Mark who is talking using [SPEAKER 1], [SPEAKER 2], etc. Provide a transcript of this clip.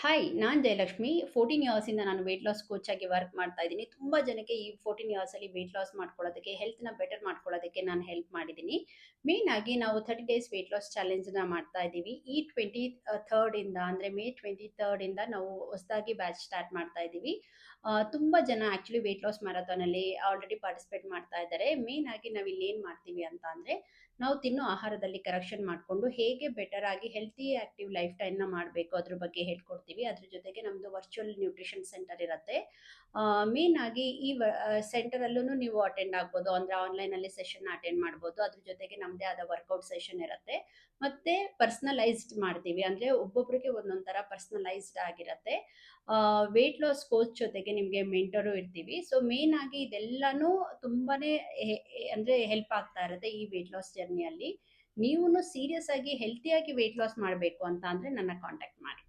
[SPEAKER 1] Hi, ನಾನು ಜಯಲಕ್ಷ್ಮಿ. 14 ಇಯರ್ಸಿಂದ ನಾನು weight loss coach ಆಗಿ ವರ್ಕ್ ಮಾಡ್ತಾ ಇದ್ದೀನಿ. ತುಂಬ ಜನಕ್ಕೆ ಈ 14 ಇಯರ್ಸಲ್ಲಿ ವೆಯ್ಟ್ ಲಾಸ್ ಮಾಡ್ಕೊಳ್ಳೋದಕ್ಕೆ, ಹೆಲ್ತ್‌ನ ಬೆಟರ್ ಮಾಡ್ಕೊಳ್ಳೋದಕ್ಕೆ ನಾನು ಹೆಲ್ಪ್ ಮಾಡಿದ್ದೀನಿ. ಮೇನ್ ಆಗಿ ನಾವು 30 ಡೇಸ್ ವೆಯ್ಟ್ ಲಾಸ್ ಚಾಲೆಂಜ್‌ನ ಮಾಡ್ತಾ ಇದ್ದೀವಿ. ಈ 23rd ಇಂದ ಅಂದರೆ ಮೇ 23rd ಇಂದ ನಾವು ಹೊಸದಾಗಿ ಬ್ಯಾಚ್ ಸ್ಟಾರ್ಟ್ ಮಾಡ್ತಾ ಇದ್ದೀವಿ. ತುಂಬ ಜನ ಆ್ಯಕ್ಚುಲಿ ವೆಯ್ಟ್ ಲಾಸ್ ಮ್ಯಾರಥಾನಲ್ಲಿ ಆಲ್ರೆಡಿ ಪಾರ್ಟಿಸಿಪೇಟ್ ಮಾಡ್ತಾ ಇದ್ದಾರೆ. ಮೇನ್ ಆಗಿ ನಾವಿಲ್ಲಿ ಏನು ಮಾಡ್ತೀವಿ ಅಂತ ಅಂದರೆ, ನಾವು ತಿನ್ನೋ ಆಹಾರದಲ್ಲಿ ಕರೆಕ್ಷನ್ ಮಾಡಿಕೊಂಡು ಹೇಗೆ ಬೆಟರ್ ಆಗಿ ಹೆಲ್ತಿ ಆಕ್ಟಿವ್ ಲೈಫ್ ಸ್ಟೈಲ್‌ನ ಮಾಡಬೇಕು ಅದ್ರ ಬಗ್ಗೆ ಹೇಳ್ಕೊಡ್ತೀವಿ. ಅದ್ರ ಜೊತೆಗೆ ನಮ್ಮದು ವರ್ಚುವಲ್ ನ್ಯೂಟ್ರಿಷನ್ ಸೆಂಟರ್ ಇರುತ್ತೆ. ಮೇನ್ ಆಗಿ ಈ ಸೆಂಟರಲ್ಲೂ ನೀವು ಅಟೆಂಡ್ ಆಗ್ಬೋದು. ಅಂದರೆ ಆನ್ಲೈನಲ್ಲಿ ಸೆಷನ್ ಅಟೆಂಡ್ ಮಾಡ್ಬೋದು. ಅದ್ರ ಜೊತೆಗೆ ನಮ್ಮದೇ ಆದ ವರ್ಕೌಟ್ ಸೆಷನ್ ಇರುತ್ತೆ. ಮತ್ತೆ ಪರ್ಸನಲೈಸ್ಡ್ ಮಾಡ್ತೀವಿ. ಅಂದರೆ ಒಬ್ಬೊಬ್ಬರಿಗೆ ಒಂದೊಂದು ಥರ ಪರ್ಸನಲೈಸ್ಡ್ ಆಗಿರುತ್ತೆ. ವೆಯ್ಟ್ ಲಾಸ್ ಕೋಚ್ ಜೊತೆಗೆ ನಿಮಗೆ ಮೆಂಟರು ಇರ್ತೀವಿ. ಸೊ ಮೇನ್ ಆಗಿ ಇದೆಲ್ಲಾನು ತುಂಬಾನೇ ಅಂದರೆ ಹೆಲ್ಪ್ ಆಗ್ತಾ ಇರುತ್ತೆ ಈ ವೆಯ್ಟ್ ಲಾಸ್ ಜರ್ನಿಯಲ್ಲಿ. ನೀವುನು ಸೀರಿಯಸ್ ಆಗಿ ಹೆಲ್ತಿಯಾಗಿ ವೆಯ್ಟ್ ಲಾಸ್ ಮಾಡಬೇಕು ಅಂತ ಅಂದರೆ ನನ್ನ ಕಾಂಟ್ಯಾಕ್ಟ್ ಮಾಡಿ.